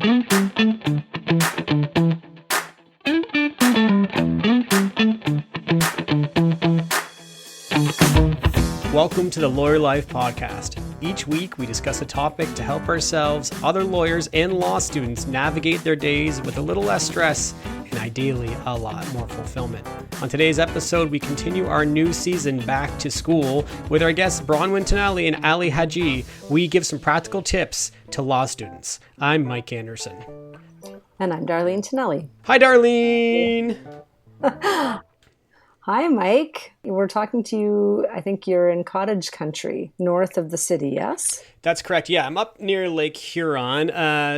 Welcome to the Lawyer Life Podcast. Each week, we discuss a topic to help ourselves, other lawyers, and law students navigate their days with a little less stress and ideally a lot more fulfillment. On today's episode, we continue our new season Back to School with our guests Bronwyn, Tonelli, and Aly Háji. We give some practical tips to law students. I'm Mike Anderson. And I'm Darlene Tonelli. Hi, Darlene. Hi, Mike. We're talking to you, I think you're in cottage country, north of the city, yes? That's correct. Yeah, I'm up near Lake Huron,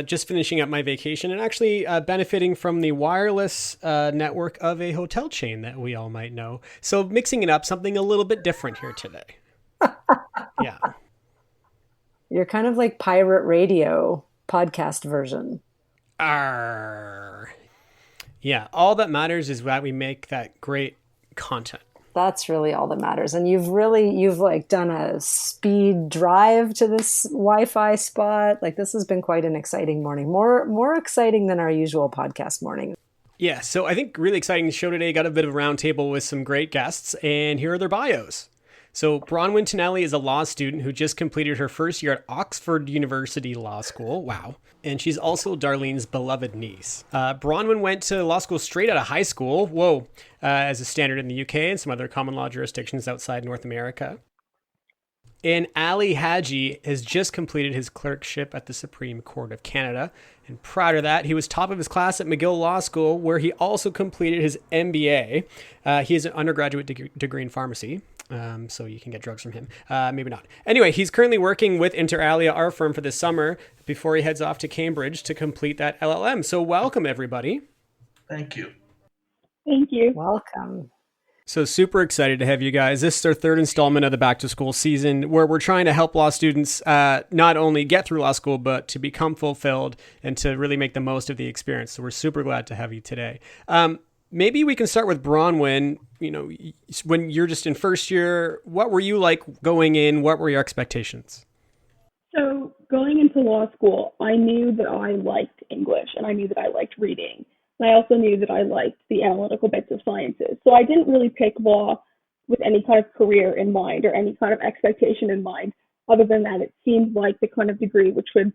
just finishing up my vacation and actually benefiting from the wireless network of a hotel chain that we all might know. So mixing it up, something a little bit different here today. Yeah. You're kind of like pirate radio podcast version. Arr. Yeah, all that matters is that we make that great content. That's really all that matters. And you've like done a speed drive to this Wi-Fi spot. Like this has been quite an exciting morning. More exciting than our usual podcast morning. Yeah, so I think really exciting show today. Got a bit of a roundtable with some great guests, and here are their bios. So Bronwyn Tonelli is a law student who just completed her first year at Oxford University Law School. Wow. And she's also Darlene's beloved niece. Bronwyn went to law school straight out of high school. Whoa. As a standard in the UK and some other common law jurisdictions outside North America. And Aly Háji has just completed his clerkship at the Supreme Court of Canada. And prior to that, he was top of his class at McGill Law School, where he also completed his MBA. He has an undergraduate degree in pharmacy. So you can get drugs from him. Maybe not. Anyway, he's currently working with Inter Alia, our firm, for this summer before he heads off to Cambridge to complete that LLM. So welcome, everybody. Thank you. Thank you. Welcome. So super excited to have you guys. This is our third installment of the Back to School season where we're trying to help law students not only get through law school, but to become fulfilled and to really make the most of the experience. So we're super glad to have you today. Maybe we can start with Bronwyn. You know, when you're just in first year, what were you like going in? What were your expectations? So going into law school, I knew that I liked English and I knew that I liked reading. And I also knew that I liked the analytical bits of sciences. So I didn't really pick law with any kind of career in mind or any kind of expectation in mind, other than that it seemed like the kind of degree which would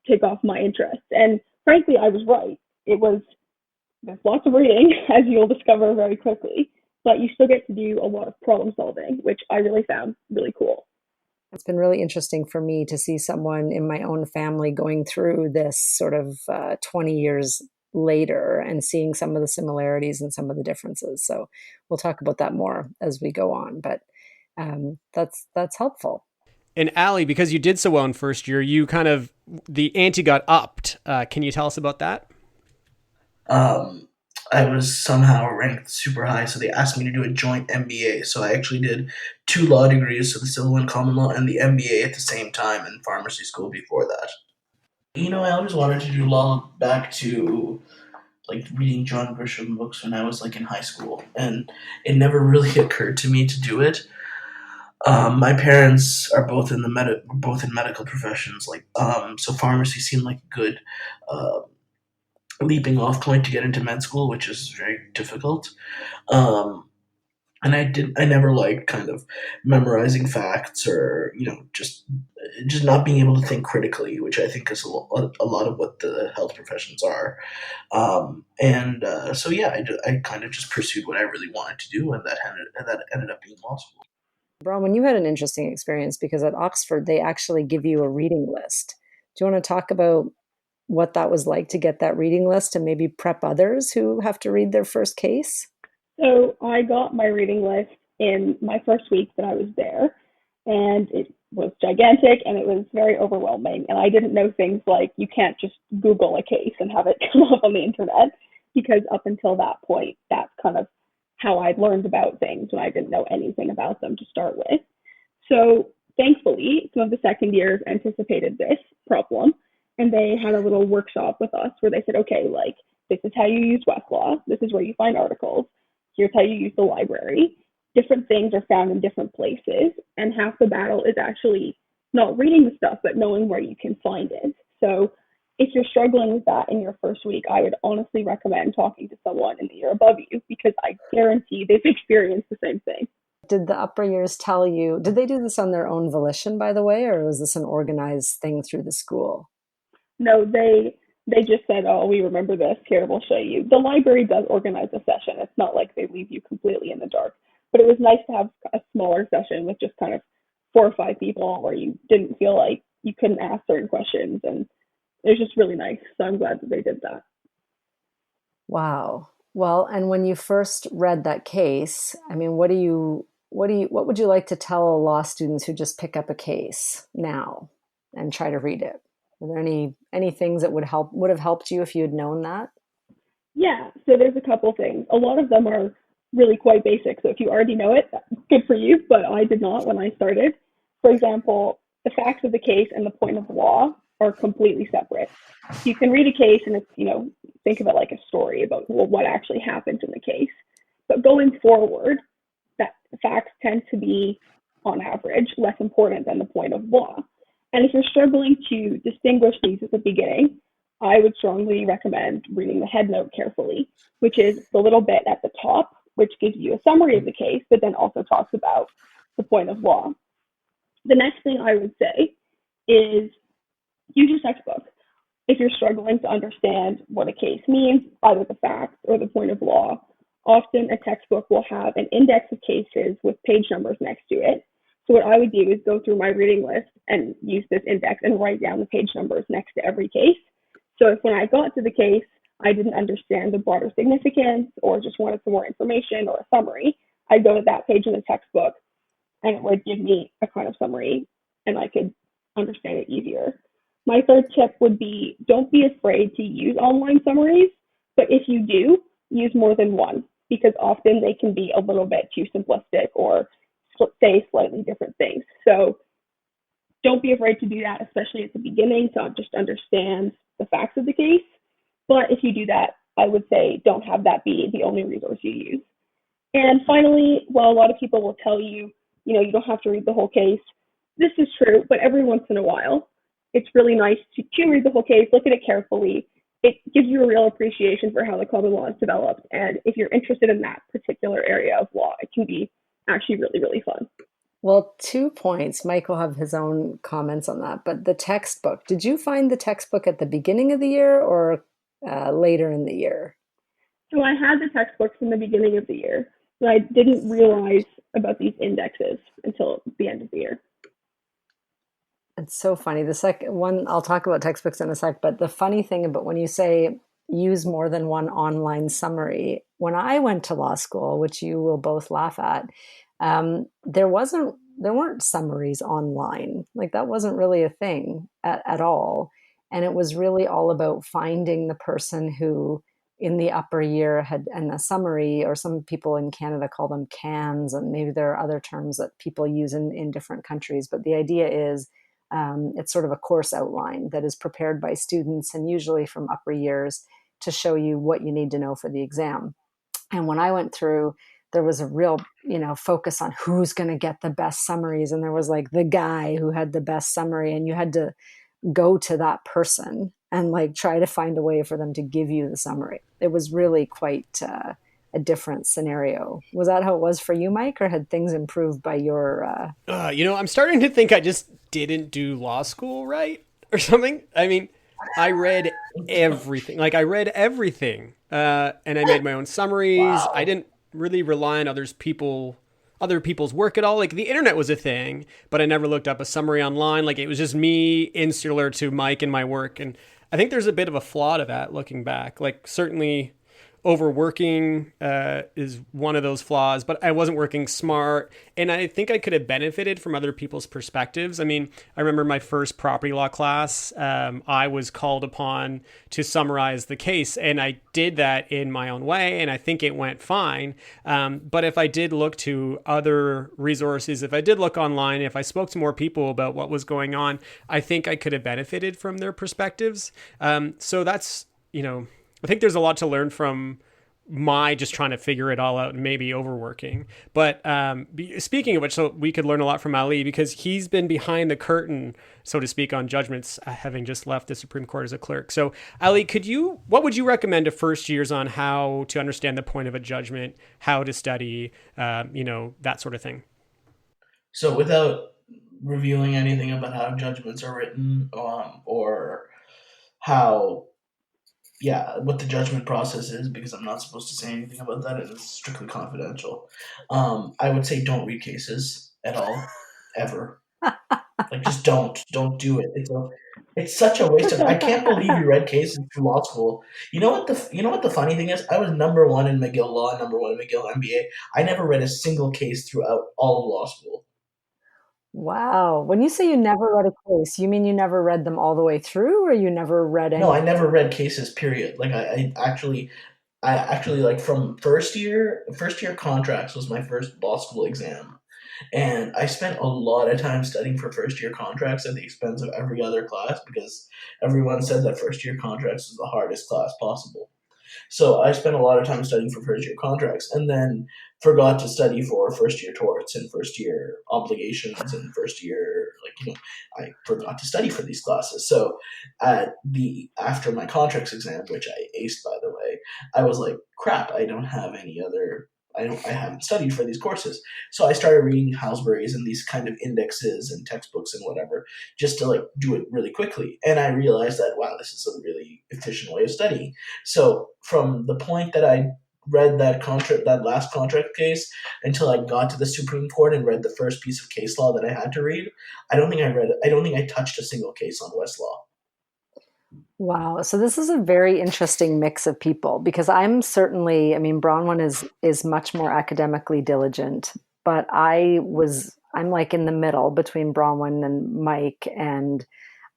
take off my interest. And frankly, I was right. There's lots of reading, as you'll discover very quickly, but you still get to do a lot of problem solving, which I really found really cool. It's been really interesting for me to see someone in my own family going through this sort of 20 years later and seeing some of the similarities and some of the differences. So we'll talk about that more as we go on, but that's helpful. And Aly, because you did so well in first year, you kind of, the ante got upped. Can you tell us about that? I was somehow ranked super high, so they asked me to do a joint MBA. So I actually did 2 law degrees, so the civil and common law, and the MBA at the same time in pharmacy school before that. You know, I always wanted to do law back to like reading John Grisham books when I was like in high school, and it never really occurred to me to do it. My parents are both in medical professions, so pharmacy seemed like a good leaping off point to get into med school, which is very difficult. And I never liked kind of memorizing facts or, you know, just not being able to think critically, which I think is a lot of what the health professions are. So I kind of just pursued what I really wanted to do, and that ended up being law school. Bronwyn, you had an interesting experience because at Oxford, they actually give you a reading list. Do you want to talk about what that was like to get that reading list and maybe prep others who have to read their first case? So I got my reading list in my first week that I was there, and it was gigantic and it was very overwhelming. And I didn't know things like you can't just Google a case and have it come up on the internet, because up until that point, that's kind of how I'd learned about things when I didn't know anything about them to start with. So thankfully, some of the second years anticipated this problem, and they had a little workshop with us where they said, okay, like, this is how you use Westlaw. This is where you find articles. Here's how you use the library. Different things are found in different places, and half the battle is actually not reading the stuff, but knowing where you can find it. So if you're struggling with that in your first week, I would honestly recommend talking to someone in the year above you, because I guarantee they've experienced the same thing. Did the upper years tell you, did they do this on their own volition, by the way, or was this an organized thing through the school? No, they just said, "Oh, we remember this. Here, we'll show you." The library does organize a session. It's not like they leave you completely in the dark. But it was nice to have a smaller session with just kind of 4 or 5 people where you didn't feel like you couldn't ask certain questions, and it was just really nice. So I'm glad that they did that. Wow. Well, and when you first read that case, I mean, what would you like to tell law students who just pick up a case now and try to read it? Are there any things that would have helped you if you had known that? Yeah, so there's a couple things. A lot of them are really quite basic. So if you already know it, good for you, but I did not when I started. For example, the facts of the case and the point of law are completely separate. You can read a case and it's, think of it like a story about what actually happened in the case. But going forward, that facts tend to be, on average, less important than the point of law. And if you're struggling to distinguish these at the beginning, I would strongly recommend reading the headnote carefully, which is the little bit at the top, which gives you a summary of the case, but then also talks about the point of law. The next thing I would say is use your textbook. If you're struggling to understand what a case means, either the facts or the point of law, often a textbook will have an index of cases with page numbers next to it. So what I would do is go through my reading list and use this index and write down the page numbers next to every case. So if when I got to the case, I didn't understand the broader significance or just wanted some more information or a summary, I'd go to that page in the textbook and it would give me a kind of summary and I could understand it easier. My third tip would be, don't be afraid to use online summaries, but if you do, use more than one, because often they can be a little bit too simplistic or say slightly different things. So don't be afraid to do that, especially at the beginning, to just understand the facts of the case. But if you do that, I would say don't have that be the only resource you use. And finally, while a lot of people will tell you, you don't have to read the whole case, this is true, but every once in a while, it's really nice to read the whole case, look at it carefully. It gives you a real appreciation for how the common law is developed. And if you're interested in that particular area of law, it can be actually really, really fun. Well, 2 points. Mike will have his own comments on that. But the textbook, did you find the textbook at the beginning of the year or later in the year? So I had the textbooks in the beginning of the year, but I didn't realize about these indexes until the end of the year. It's so funny. The second one, I'll talk about textbooks in a sec, but the funny thing about when you say use more than one online summary, when I went to law school, which you will both laugh at, there weren't summaries online. Like that wasn't really a thing at all. And it was really all about finding the person who in the upper year had, and a summary, or some people in Canada call them cans, and maybe there are other terms that people use in different countries. But the idea is it's sort of a course outline that is prepared by students and usually from upper years to show you what you need to know for the exam. And when I went through, there was a real, focus on who's going to get the best summaries. And there was like the guy who had the best summary, and you had to go to that person and like try to find a way for them to give you the summary. It was really quite a different scenario. Was that how it was for you, Mike, or had things improved by your... I'm starting to think I just didn't do law school right or something. I mean, I read everything. And I made my own summaries. Wow. I didn't really rely on other people's work at all. Like the internet was a thing, but I never looked up a summary online. Like it was just me insular to Mike and my work. And I think there's a bit of a flaw to that looking back. Like certainly overworking is one of those flaws, but I wasn't working smart. And I think I could have benefited from other people's perspectives. I mean, I remember my first property law class, I was called upon to summarize the case, and I did that in my own way, and I think it went fine. But if I did look to other resources, if I did look online, if I spoke to more people about what was going on, I think I could have benefited from their perspectives. So that's, I think there's a lot to learn from my just trying to figure it all out and maybe overworking. But speaking of which, so we could learn a lot from Ali because he's been behind the curtain, so to speak, on judgments, having just left the Supreme Court as a clerk. So Ali, what would you recommend to first years on how to understand the point of a judgment, how to study, that sort of thing? So without revealing anything about how judgments are written, or how, yeah, what the judgment process is, because I'm not supposed to say anything about that, and it's strictly confidential. I would say don't read cases at all, ever. Like, just don't do it. It's such a waste of. I can't believe you read cases through law school. You know what the funny thing is? I was number one in McGill Law, number one in McGill MBA. I never read a single case throughout all of law school. Wow. When you say you never read a case, you mean you never read them all the way through, or you never read No, any? I never read cases. Period. Like I actually like from first year contracts was my first law school exam. And I spent a lot of time studying for first year contracts at the expense of every other class because everyone said that first year contracts was the hardest class possible. So I spent a lot of time studying for first year contracts and then forgot to study for first year torts and first year obligations and first year, I forgot to study for these classes. So at the after my contracts exam, which I aced by the way, I was like, crap, I haven't studied for these courses. So I started reading Halsbury's and these kind of indexes and textbooks and whatever, just to like do it really quickly. And I realized that wow, this is a really efficient way of studying. So from the point that I read that last contract case, until I got to the Supreme Court and read the first piece of case law that I had to read, I don't think I touched a single case on Westlaw. Wow. So this is a very interesting mix of people because I mean, Bronwyn is much more academically diligent, but I'm like in the middle between Bronwyn and Mike and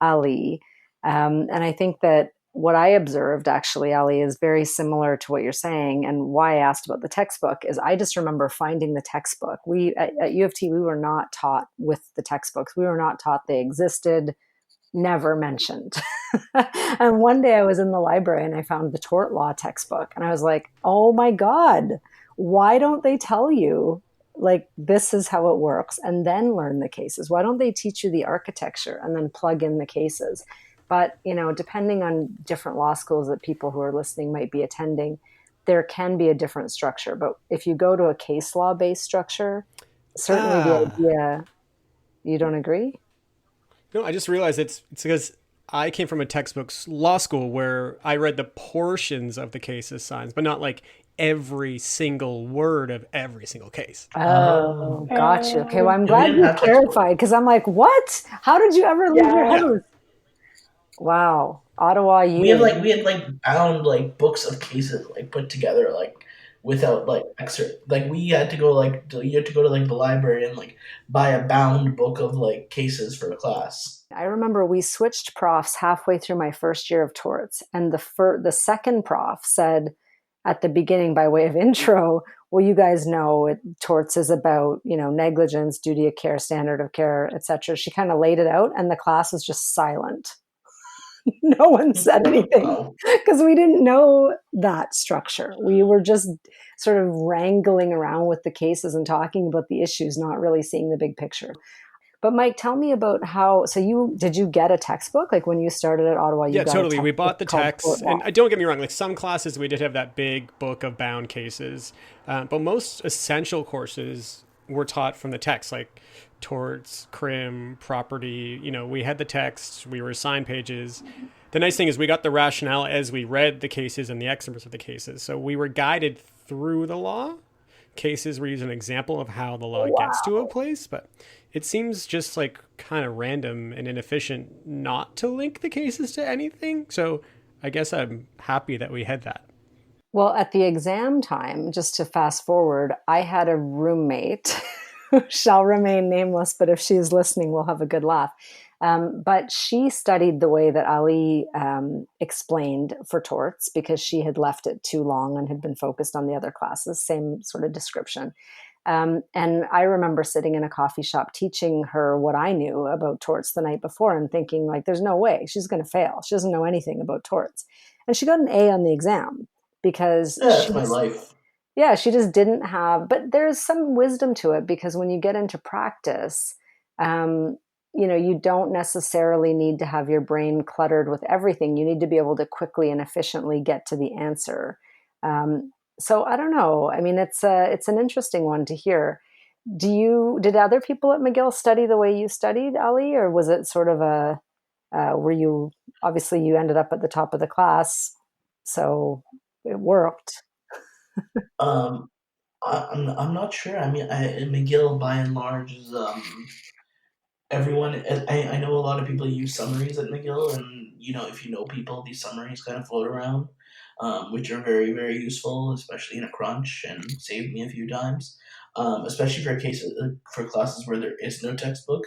Ali. And I think that what I observed actually, Ali, is very similar to what you're saying. And why I asked about the textbook is I just remember finding the textbook. At U of T, we were not taught with the textbooks. We were not taught they existed, never mentioned. And one day I was in the library and I found the tort law textbook and I was like, oh my God, why don't they tell you like this is how it works and then learn the cases? Why don't they teach you the architecture and then plug in the cases? But, depending on different law schools that people who are listening might be attending, there can be a different structure. But if you go to a case law based structure, certainly the Ah, idea, you don't agree? no, I just realized it's because I came from a textbook law school where I read the portions of the cases signs, but not like every single word of every single case. Oh, gotcha. Okay, well, I'm Yeah, we glad didn't you have textbooks. clarified because I'm like, what? How did you ever leave your Yeah. Yeah. house? Wow, Ottawa U. We had like bound like books of cases like put together like without like excerpt. Like we had to go you had to go to like the library and like buy a bound book of like cases for a class. I remember we switched profs halfway through my first year of torts, and the second prof said at the beginning by way of intro, well, you guys know torts is about negligence, duty of care, standard of care, etc. She kind of laid it out, and the class was just silent. No one said anything Wow. because we didn't know that structure. We were just sort of wrangling around with the cases and talking about the issues, not really seeing the big picture. But Mike, tell me about so did you get a textbook? Like when you started at Ottawa, you Yeah, got a totally. We textbook bought the called text, Tort and Law. don't get me wrong. Like some classes, we did have that big book of bound cases, but most essential courses were taught from the text, like torts, crim, property. We had the text. We were assigned pages. The nice thing is we got the rationale as we read the cases and the excerpts of the cases. So we were guided through the law. Cases were used an example of how the law gets to a Wow. place, but it seems just like kind of random and inefficient not to link the cases to anything. So I guess I'm happy that we had that. Well, at the exam time, just to fast forward, I had a roommate who shall remain nameless, but if she's listening, we'll have a good laugh. But she studied the way that Ali explained for torts because she had left it too long and had been focused on the other classes, same sort of description. And I remember sitting in a coffee shop teaching her what I knew about torts the night before and thinking, like, there's no way she's going to fail. She doesn't know anything about torts. And she got an A on the exam because Yeah, that's my life. she just didn't have, but there's some wisdom to it because when you get into practice, um, you don't necessarily need to have your brain cluttered with everything. You need to be able to quickly and efficiently get to the answer. So I don't know. I mean, it's an interesting one to hear. Did other people at McGill study the way you studied, Ali, or was it sort of were you, obviously you ended up at the top of the class, so it worked. Um, I'm not sure. I mean, McGill by and large is everyone. I know a lot of people use summaries at McGill, and if you know people, these summaries kind of float around, which are very very useful, especially in a crunch, and saved me a few times. Especially for cases for classes where there is no textbook,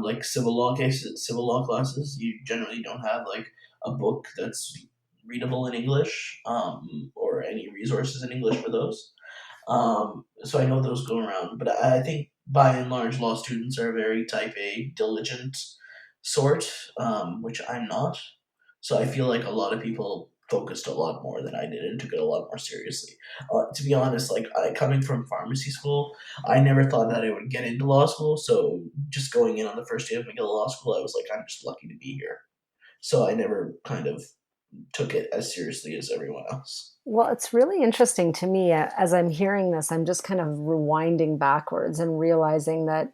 like civil law classes, you generally don't have like a book that's readable in English, or any resources in English for those. So I know those go around, but I think by and large, law students are a very type A, diligent sort, which I'm not. So I feel like a lot of people focused a lot more than I did and took it a lot more seriously. To be honest, like coming from pharmacy school, I never thought that I would get into law school. So just going in on the first day of McGill Law School, I was like, I'm just lucky to be here. So I never kind of took it as seriously as everyone else. Well, it's really interesting to me as I'm hearing this. I'm just kind of rewinding backwards and realizing that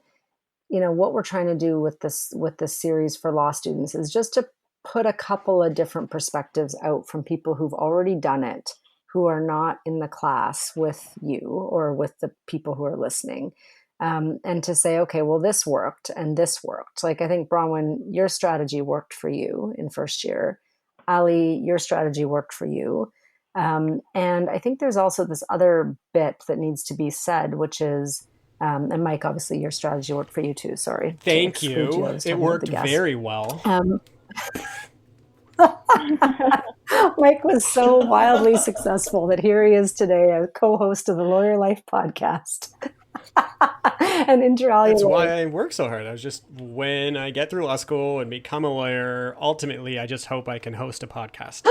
what we're trying to do with this series for law students is just to put a couple of different perspectives out from people who've already done it, who are not in the class with you or with the people who are listening, and to say, okay, well, this worked and this worked. Like, I think, Bronwyn, your strategy worked for you in first year. Ali, your strategy worked for you. And I think there's also this other bit that needs to be said, which is, and Mike, obviously your strategy worked for you too. Sorry to Thank exclude you. I you. was It talking about the worked guests. very well. Mike was so wildly successful that here he is today, a co-host of the Lawyer Life podcast. And inter alia. That's why I work so hard. I was just, when I get through law school and become a lawyer, ultimately, I just hope I can host a podcast.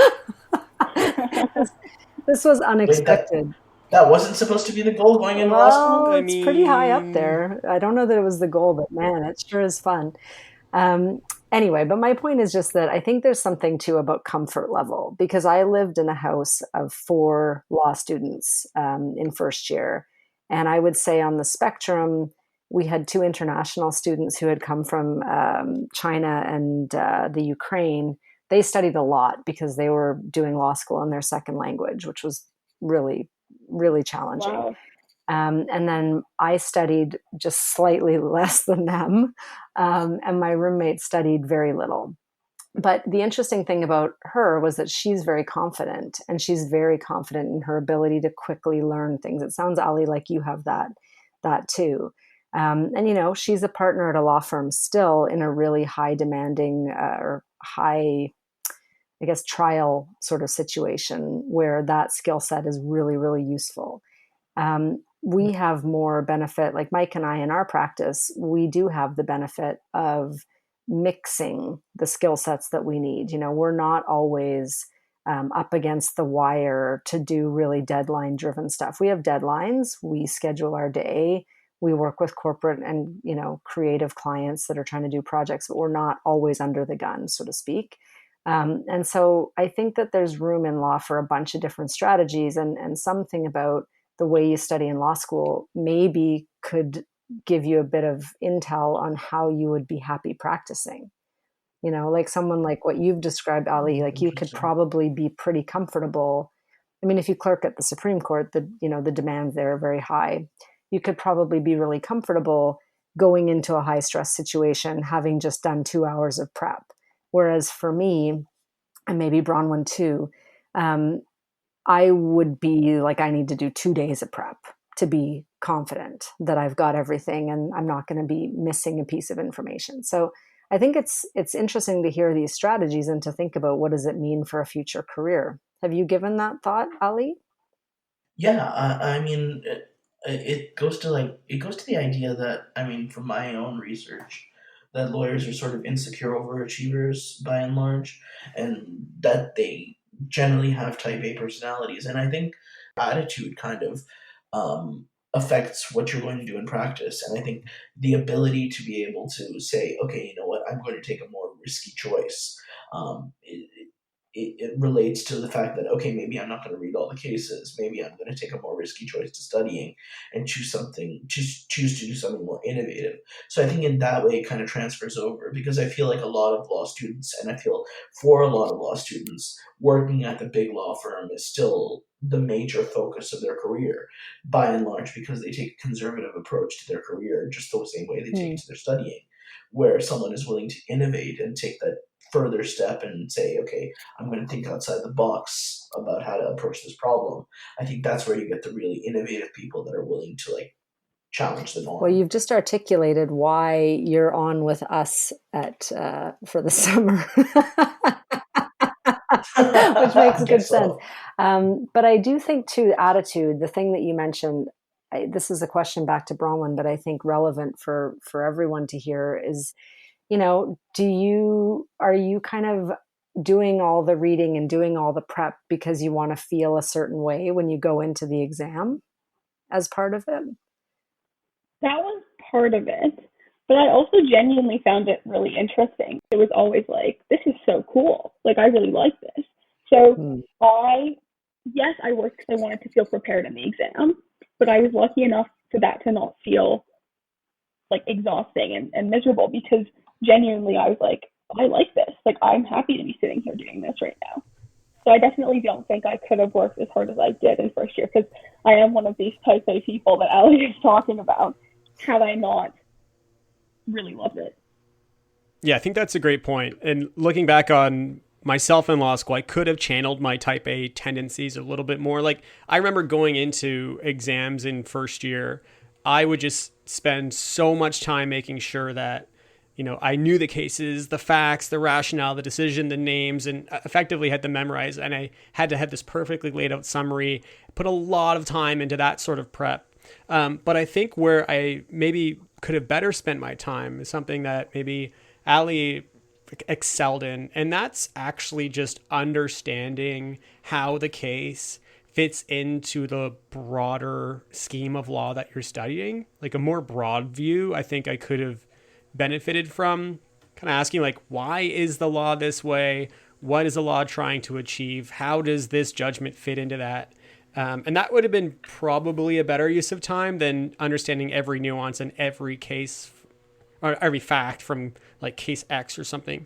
This was Wait, unexpected. that wasn't supposed to be the goal going into law Well, school? I it's pretty high up mean, there. I don't know that it was the goal, but man, it sure is fun. Anyway, but my point is just that I think there's something too about comfort level, because I lived in a house of 4 law students in first year. And I would say on the spectrum, we had 2 international students who had come from China and the Ukraine. They studied a lot because they were doing law school in their second language, which was really, really challenging. Wow. And then I studied just slightly less than them, and my roommate studied very little. But the interesting thing about her was that she's very confident, and she's very confident in her ability to quickly learn things. It sounds, Ali, like you have that too. And she's a partner at a law firm still in a really high demanding or high, I guess, trial sort of situation where that skill set is really, really useful. We have more benefit, like Mike and I in our practice, we do have the benefit of mixing the skill sets that we need. We're not always up against the wire to do really deadline driven stuff. We have deadlines, we schedule our day, we work with corporate and creative clients that are trying to do projects, but we're not always under the gun, so to speak. And so I think that there's room in law for a bunch of different strategies, and something about the way you study in law school maybe could give you a bit of intel on how you would be happy practicing. Like someone like what you've described, Ali, like you could probably be pretty comfortable. I mean, if you clerk at the Supreme Court, the demands there are very high. You could probably be really comfortable going into a high stress situation, having just done 2 hours of prep. Whereas for me, and maybe Bronwyn too, I would be like, I need to do 2 days of prep to be confident that I've got everything and I'm not going to be missing a piece of information. So I think it's interesting to hear these strategies and to think about what does it mean for a future career. Have you given that thought, Ali? Yeah, I mean, it goes to the idea that, I mean, from my own research, that lawyers are sort of insecure overachievers by and large, and that they generally have type A personalities. And I think attitude kind of affects what you're going to do in practice. And I think the ability to be able to say, okay, you know what, I'm going to take a more risky choice. It relates to the fact that, okay, maybe I'm not going to read all the cases. Maybe I'm going to take a more risky choice to studying and choose to do something more innovative. So I think in that way it kind of transfers over, because I feel like a lot of law students, and I feel for a lot of law students, working at the big law firm is still the major focus of their career, by and large, because they take a conservative approach to their career, just the same way they take to their studying, where someone is willing to innovate and take that further step and say, okay, I'm going to think outside the box about how to approach this problem. I think that's where you get the really innovative people that are willing to like challenge the norm. Well, you've just articulated why you're on with us at for the summer. Which makes good sense. But I do think too, attitude, the thing that you mentioned, this is a question back to Bronwyn, but I think relevant for everyone to hear is, you know, are you kind of doing all the reading and doing all the prep because you want to feel a certain way when you go into the exam as part of it? That was part of it. But I also genuinely found it really interesting. It was always like, this is so cool. Like, I really like this. So yes, I worked because I wanted to feel prepared in the exam, but I was lucky enough for that to not feel like exhausting and miserable, because genuinely I was like, I like this. Like, I'm happy to be sitting here doing this right now. So I definitely don't think I could have worked as hard as I did in first year, because I am one of these type A people that Aly is talking about. Had I not really loved it. Yeah, I think that's a great point. And looking back on myself in law school, I could have channeled my type A tendencies a little bit more. Like, I remember going into exams in first year, I would just spend so much time making sure that, you know, I knew the cases, the facts, the rationale, the decision, the names, and effectively had them memorized. And I had to have this perfectly laid out summary, put a lot of time into that sort of prep. But I think where I maybe could have better spent my time is something that maybe Aly excelled in. And that's actually just understanding how the case fits into the broader scheme of law that you're studying. Like a more broad view, I think I could have benefited from kind of asking, like, why is the law this way? What is the law trying to achieve? How does this judgment fit into that? And that would have been probably a better use of time than understanding every nuance in every case or every fact from like case X or something.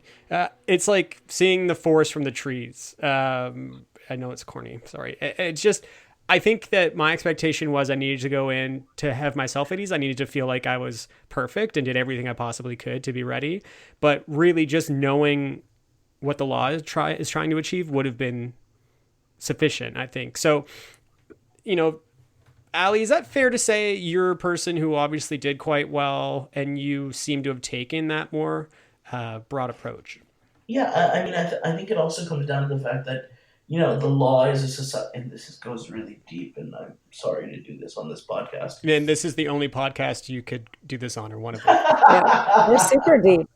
It's like seeing the forest from the trees. I know it's corny. Sorry. It's just, I think that my expectation was I needed to go in to have myself at ease. I needed to feel like I was perfect and did everything I possibly could to be ready. But really just knowing what the law is trying to achieve would have been sufficient, I think. So, you know, Aly, is that fair to say you're a person who obviously did quite well and you seem to have taken that more broad approach? Yeah, I mean, I think it also comes down to the fact that, you know, the law is a society, and goes really deep, and I'm sorry to do this on this podcast. And this is the only podcast you could do this on, or one of them. Yeah, we're super deep.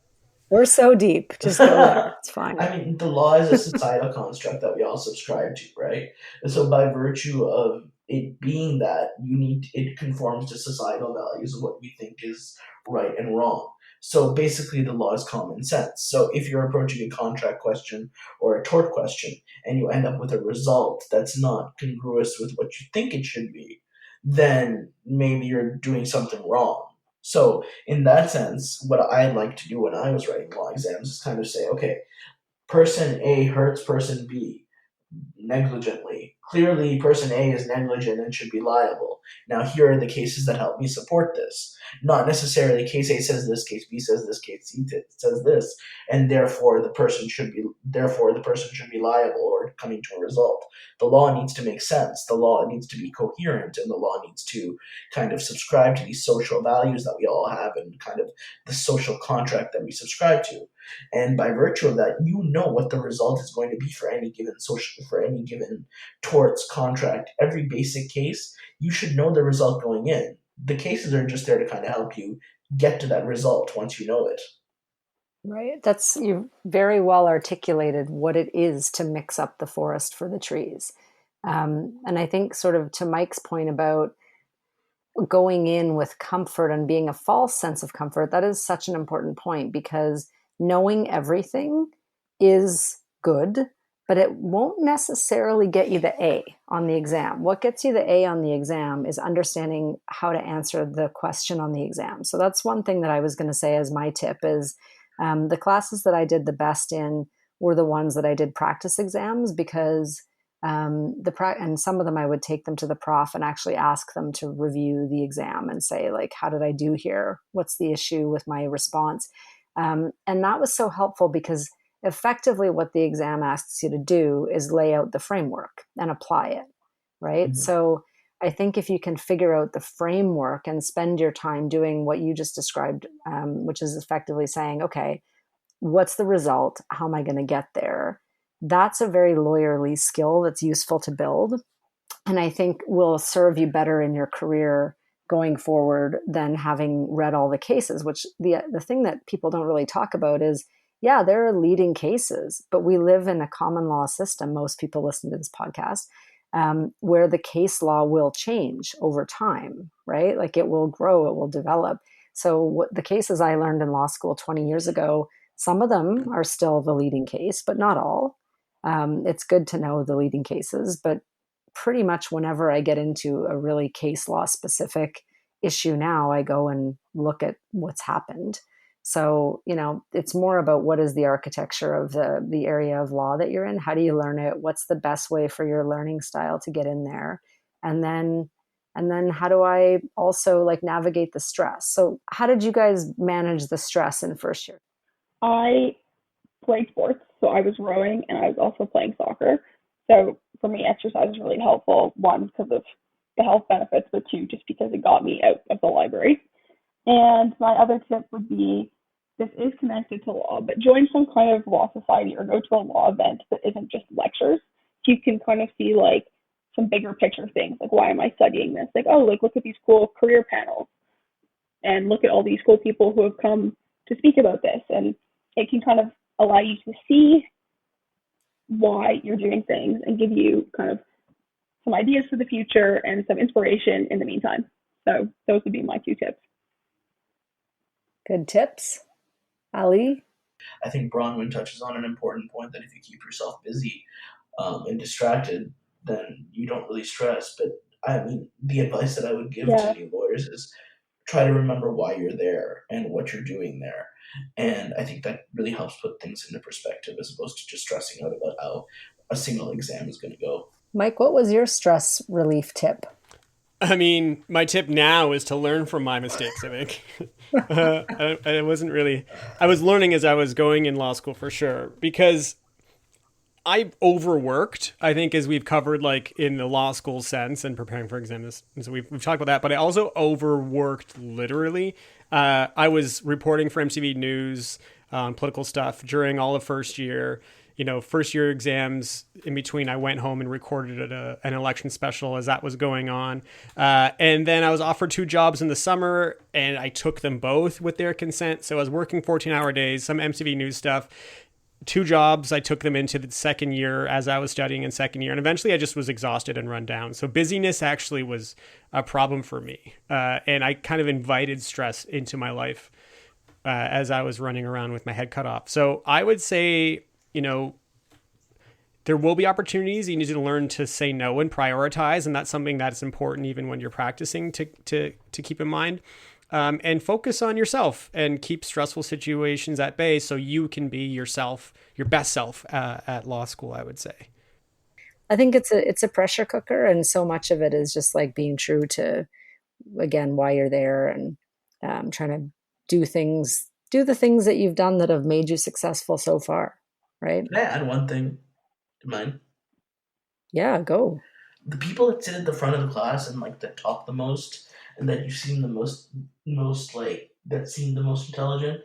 We're so deep. Just go there. It's fine. I mean, the law is a societal construct that we all subscribe to, right? And so by virtue of it being that, it conforms to societal values of what we think is right and wrong. So basically the law is common sense. So if you're approaching a contract question or a tort question and you end up with a result that's not congruous with what you think it should be, then maybe you're doing something wrong. So in that sense, what I like to do when I was writing law exams is kind of say, okay, person A hurts person B negligently. Clearly, person A is negligent and should be liable. Now, here are the cases that help me support this. Not necessarily case A says this, case B says this, case C says this, and therefore the person should be liable or coming to a result. The law needs to make sense. The law needs to be coherent, and the law needs to kind of subscribe to these social values that we all have and kind of the social contract that we subscribe to. And by virtue of that, you know what the result is going to be for any given torts contract. Every basic case, you should know the result going in. The cases are just there to kind of help you get to that result once you know it. Right. That's you very well articulated what it is to mix up the forest for the trees. And I think, sort of to Mike's point about going in with comfort and being a false sense of comfort, that is such an important point, because knowing everything is good, but it won't necessarily get you the A on the exam. What gets you the A on the exam is understanding how to answer the question on the exam. So that's one thing that I was going to say as my tip is, the classes that I did the best in were the ones that I did practice exams, because and some of them I would take them to the prof and actually ask them to review the exam and say, like, how did I do here? What's the issue with my response? And that was so helpful, because effectively what the exam asks you to do is lay out the framework and apply it, right? Mhm. So I think if you can figure out the framework and spend your time doing what you just described, which is effectively saying, okay, what's the result? How am I going to get there? That's a very lawyerly skill that's useful to build, and I think will serve you better in your career going forward than having read all the cases. Which the thing that people don't really talk about is, yeah, there are leading cases, but we live in a common law system. Most people listen to this podcast, where the case law will change over time, right? Like, it will grow, it will develop. So what the cases I learned in law school 20 years ago, some of them are still the leading case, but not all. It's good to know the leading cases, but pretty much whenever I get into a really case law specific issue now, I go and look at what's happened. So, it's more about what is the architecture of the area of law that you're in? How do you learn it? What's the best way for your learning style to get in there? And then how do I also, like, navigate the stress? So how did you guys manage the stress in first year? I played sports, so I was rowing and I was also playing soccer. So for me, exercise is really helpful. One, because of the health benefits, but two, just because it got me out of the library. And my other tip would be, this is connected to law, but join some kind of law society or go to a law event that isn't just lectures. So you can kind of see, like, some bigger picture things, like, why am I studying this? Like, oh, like, look at these cool career panels and look at all these cool people who have come to speak about this. And it can kind of allow you to see why you're doing things and give you kind of some ideas for the future and some inspiration in the meantime. So those would be my two tips. Good tips. Ali? I think Bronwyn touches on an important point that if you keep yourself busy and distracted, then you don't really stress. But I mean, the advice that I would give to Yeah, new lawyers is try to remember why you're there and what you're doing there. And I think that really helps put things into perspective as opposed to just stressing out about how a single exam is going to go. Mike, what was your stress relief tip? I mean, my tip now is to learn from my mistakes, I think. I wasn't really, I was learning as I was going in law school for sure, because I overworked, I think, as we've covered, like, in the law school sense and preparing for exams. And so we've talked about that, but I also overworked literally. I was reporting for MTV News on political stuff during all of first year. First year exams in between, I went home and recorded an election special as that was going on. And then I was offered 2 jobs in the summer, and I took them both with their consent. So I was working 14-hour days, some MTV News stuff. 2 jobs, I took them into the second year as I was studying in second year. And eventually I just was exhausted and run down. So busyness actually was a problem for me. And I kind of invited stress into my life as I was running around with my head cut off. So I would say, there will be opportunities. You need to learn to say no and prioritize. And that's something that's important even when you're practicing to keep in mind. And focus on yourself and keep stressful situations at bay so you can be yourself, your best self at law school, I would say. I think it's a pressure cooker, and so much of it is just like being true to, again, why you're there, and trying to do the things that you've done that have made you successful so far, right? Can I add one thing to mine? Yeah, go. The people that sit at the front of the class and like that talk the most and that you seem the most like that seem the most intelligent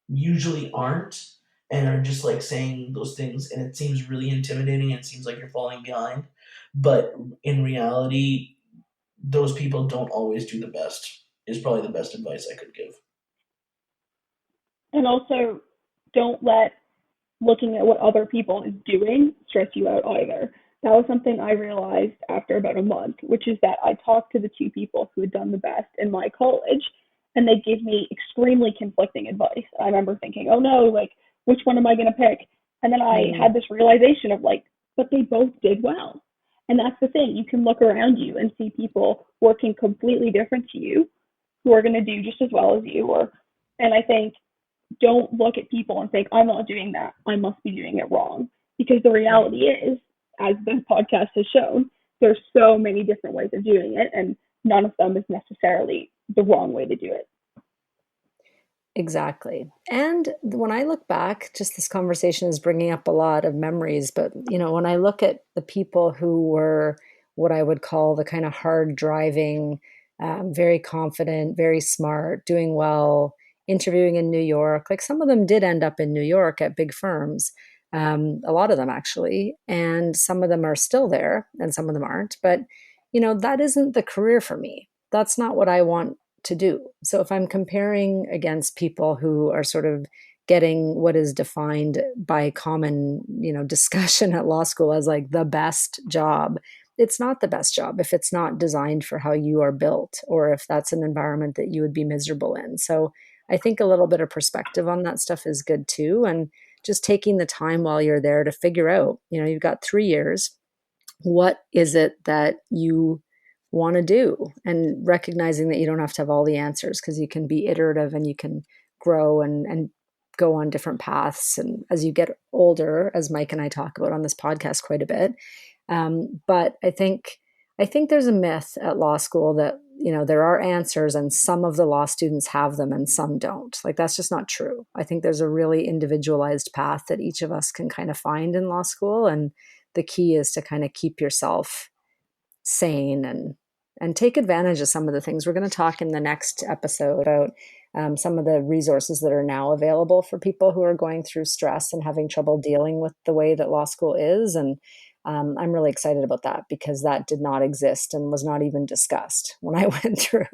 usually aren't and are just like saying those things and it seems really intimidating and it seems like you're falling behind. But in reality, those people don't always do the best is probably the best advice I could give. And also, don't let looking at what other people is doing stress you out either. That was something I realized after about a month, which is that I talked to the two people who had done the best in my college, and they gave me extremely conflicting advice. I remember thinking, oh no, like, which one am I going to pick? And then I had this realization of like, but they both did well. And that's the thing. You can look around you and see people working completely different to you who are going to do just as well as you. And I think don't look at people and think, I'm not doing that. I must be doing it wrong. Because the reality is, as the podcast has shown, there's so many different ways of doing it, and none of them is necessarily the wrong way to do it. Exactly. And when I look back, just this conversation is bringing up a lot of memories. But, when I look at the people who were what I would call the kind of hard driving, very confident, very smart, doing well, interviewing in New York, like some of them did end up in New York at big firms, a lot of them actually. And some of them are still there and some of them aren't. But, that isn't the career for me. That's not what I want to do. So if I'm comparing against people who are sort of getting what is defined by common, discussion at law school as like the best job, it's not the best job if it's not designed for how you are built, or if that's an environment that you would be miserable in. So I think a little bit of perspective on that stuff is good too. And just taking the time while you're there to figure out, you've got 3 years. What is it that you want to do, and recognizing that you don't have to have all the answers, because you can be iterative and you can grow and go on different paths. And as you get older, as Mike and I talk about on this podcast quite a bit, but I think there's a myth at law school that there are answers and some of the law students have them and some don't. Like, that's just not true. I think there's a really individualized path that each of us can kind of find in law school, and the key is to kind of keep yourself sane and take advantage of some of the things. We're going to talk in the next episode about some of the resources that are now available for people who are going through stress and having trouble dealing with the way that law school is. And I'm really excited about that, because that did not exist and was not even discussed when I went through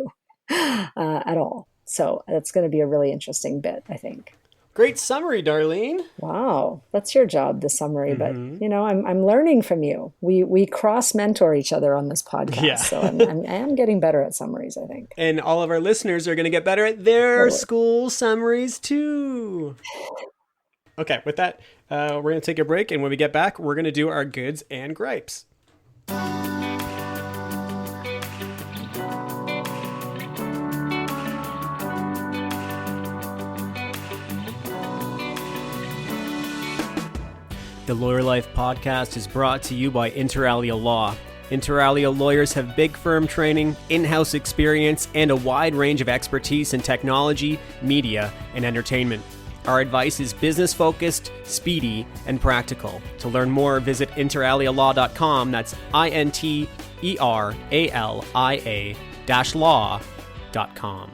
at all. So that's going to be a really interesting bit, I think. Great summary, Darlene. Wow, that's your job, the summary. But I'm learning from you. We cross mentor each other on this podcast, so I am getting better at summaries, I think. And all of our listeners are going to get better at their school summaries too. Okay, with that, we're going to take a break, and when we get back, we're going to do our goods and gripes. The Lawyer Life podcast is brought to you by Inter Alia Law. Inter Alia lawyers have big firm training, in-house experience, and a wide range of expertise in technology, media, and entertainment. Our advice is business-focused, speedy, and practical. To learn more, visit interalialaw.com. That's INTERALIA-law.com.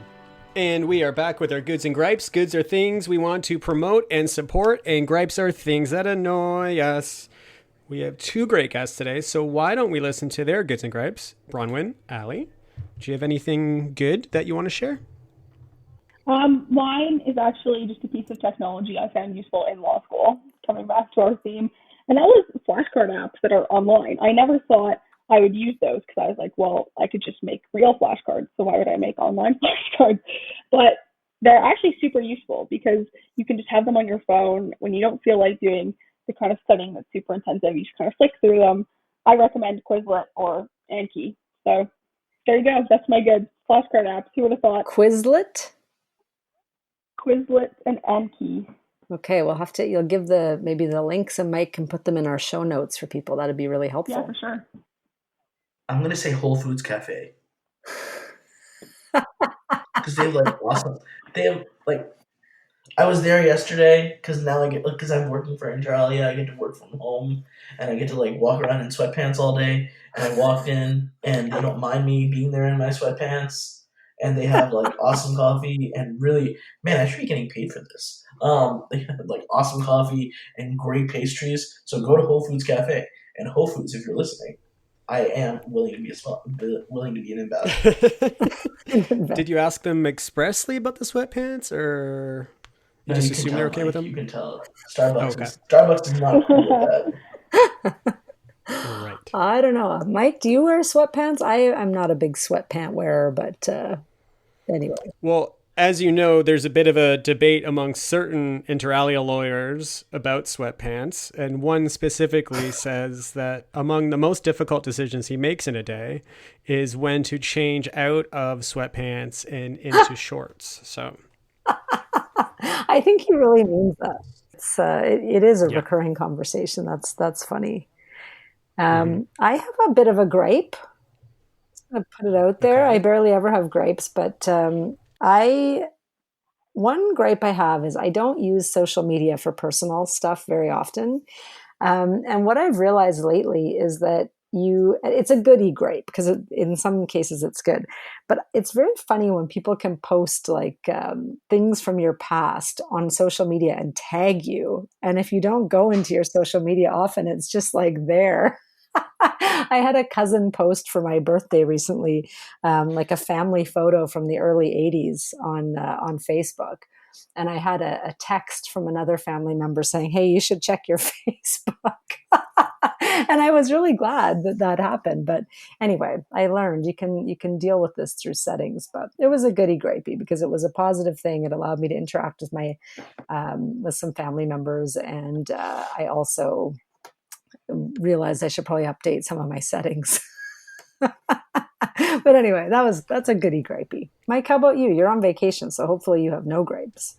And we are back with our goods and gripes. Goods are things we want to promote and support, and gripes are things that annoy us. We have 2 great guests today, so why don't we listen to their goods and gripes? Bronwyn, Aly, do you have anything good that you want to share? Mine is actually just a piece of technology I found useful in law school, coming back to our theme, and that was flashcard apps that are online. I never thought I would use those, because I was like, well, I could just make real flashcards, so why would I make online flashcards? But they're actually super useful, because you can just have them on your phone when you don't feel like doing the kind of studying that's super intensive. You just kind of flick through them. I recommend Quizlet or Anki. So there you go. That's my good flashcard apps. Who would have thought? Quizlet and Anki. Okay, you'll give maybe the links, and Mike can put them in our show notes for people. That'd be really helpful. Yeah, for sure. I'm going to say Whole Foods Cafe. Because they have awesome. They have I was there yesterday because now because I'm working for Inter Alia, I get to work from home and I get to walk around in sweatpants all day. And I walked in and they don't mind me being there in my sweatpants. And they have awesome coffee and really, man, I should be getting paid for this. They have awesome coffee and great pastries. So go to Whole Foods Cafe. And Whole Foods, if you're listening, I am willing to be an ambassador. Did you ask them expressly about the sweatpants, or You No, just you can assume they're tell, okay with Mike. You them? can tell. Oh, okay. Starbucks is not cool with that. All right. I don't know. Mike, do you wear sweatpants? I'm not a big sweatpant wearer, but anyway. Well, as you know, there's a bit of a debate among certain inter alia lawyers about sweatpants, and one specifically says that among the most difficult decisions he makes in a day is when to change out of sweatpants and into shorts. So, I think he really means that. It is a yeah. recurring conversation. That's funny. Mm-hmm. I have a bit of a gripe. I put it out there. I Okay. barely ever have gripes, but I one gripe I have is I don't use social media for personal stuff very often. And what I've realized lately is that it's a goody gripe because in some cases it's good, but it's very funny when people can post like things from your past on social media and tag you. And if you don't go into your social media often, it's just like there. I had a cousin post for my birthday recently, like a family photo from the early '80s on Facebook, and I had a text from another family member saying, "Hey, you should check your Facebook." And I was really glad that happened. But anyway, I learned you can deal with this through settings. But it was a goody grapey because it was a positive thing. It allowed me to interact with my with some family members, and I also realized I should probably update some of my settings. But anyway, that's a goody gripey. Mike, how about you? You're on vacation, so hopefully you have no gripes.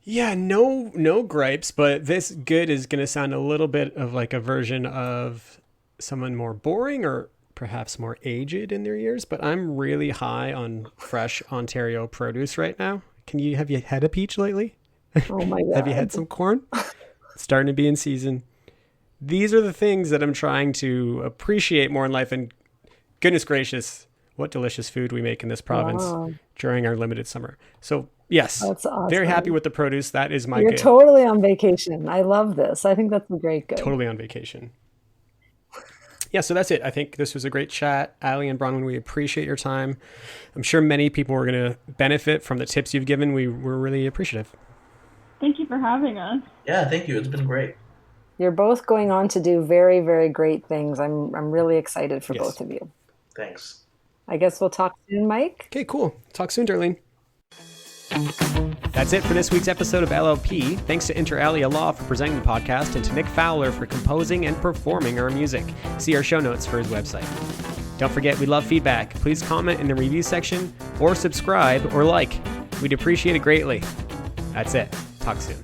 Yeah, no gripes, but this good is going to sound a little bit of like a version of someone more boring or perhaps more aged in their years, but I'm really high on fresh Ontario produce right now. Have you had a peach lately? Oh my Have you God. had some corn? It's starting to be in season. These are the things that I'm trying to appreciate more in life, and goodness gracious, what delicious food we make in this province Wow, during our limited summer. So yes, that's very happy awesome. with the produce. That is my You're good. totally on vacation. I love this. I think that's a great good. Totally on vacation. Yeah, so that's it. I think this was a great chat. Aly and Bronwyn, we appreciate your time. I'm sure many people are going to benefit from the tips you've given. We're really appreciative. Thank you for having us. Yeah, thank you. It's been great. You're both going on to do very, very great things. I'm really excited for Yes. both of you. Thanks. I guess we'll talk soon, Mike. Okay, cool. Talk soon, Darlene. That's it for this week's episode of LLP. Thanks to Inter Alia Law for presenting the podcast and to Nick Fowler for composing and performing our music. See our show notes for his website. Don't forget, we love feedback. Please comment in the review section or subscribe or like. We'd appreciate it greatly. That's it. Talk soon.